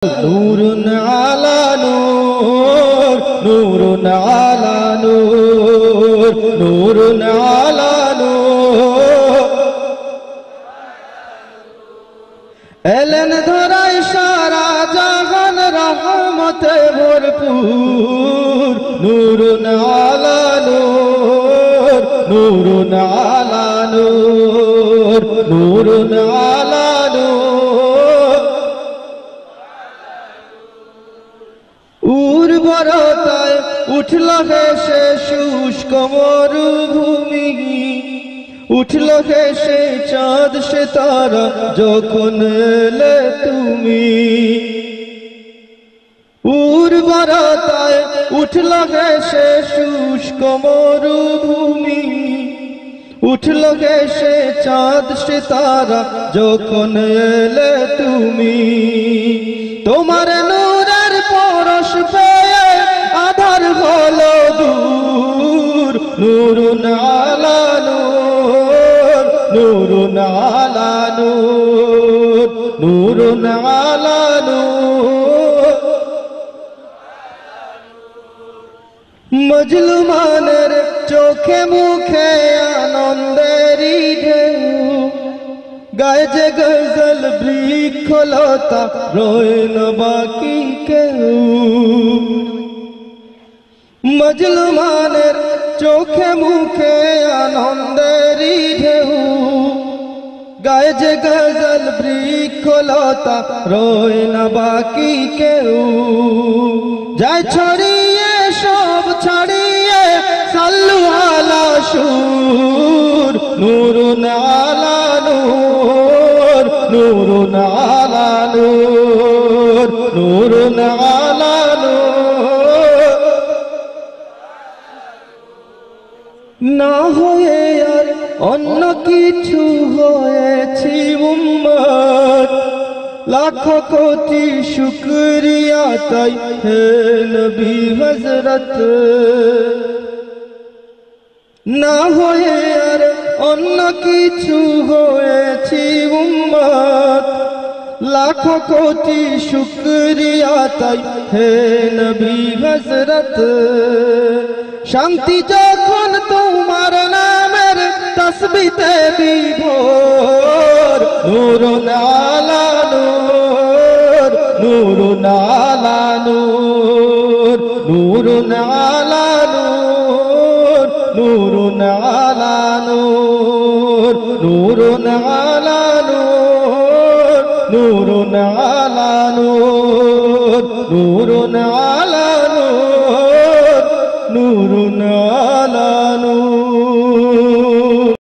नूरुन आला नूर, नूरुन आला नूर, नूरुन आला नूर। एलेन धराई सारा जहान रहमते भरपूर। नूरुन आला नूर, नूरुन आला नूर, नूरुन आला नूर। उर्वरताय उठल हेसे शुष्क मरुभूमि, उठल हेसे चाँद से तारा যখন এলে তুমি। उर्वरताय उठल हेसे शुष्क मरुभूमि, उठल हेसे चाँद से तारा যখন এলে তুমি। তোমার নূরের পরশ পেয়ে আধার হলো দূর। নূরুন আলা নূর, নূরুন আলা নূর, নূরুন আলা নূর। মজলুমানের চোখে মুখে আনন্দেরই ঢেউ, গায়ে যে গজল বৃক্ষলতা রয় না বাকি কেউ। মজলুমানের চোখে মুখে আনন্দেরই ঢেউ, গায়ে যে গজল বৃক্ষলতা রয় না বাকি কেউ। যায় ছড়িয়ে সব ছাড়িয়ে সাল্লু আলা সুর। নূরুন আলা নূর, নূরুন আলা নূর, নূরুন আলা নূর। না হয়ে আর অন্য কিছু হয়েছি উম্মত, লাখো কোটি শুকরিয়া তাই হে নবী হযরত। না হয়ে আর অন্য কিছু হয়েছি উম্মত, লাখো কোটি শুকরিয়া তাই হে নবী হযরত। শান্তি যখন তোমার নামের তসবিতে বিভোর। নূরুন আলা নূর, নূরুন আলা নূর, নূরুন আলা নূর, নূরুন আলা নূর, নূরুন আলা নূর, নূরুন আলা নূর, নূরুন আলা নূর, নূরুন আলা নূর।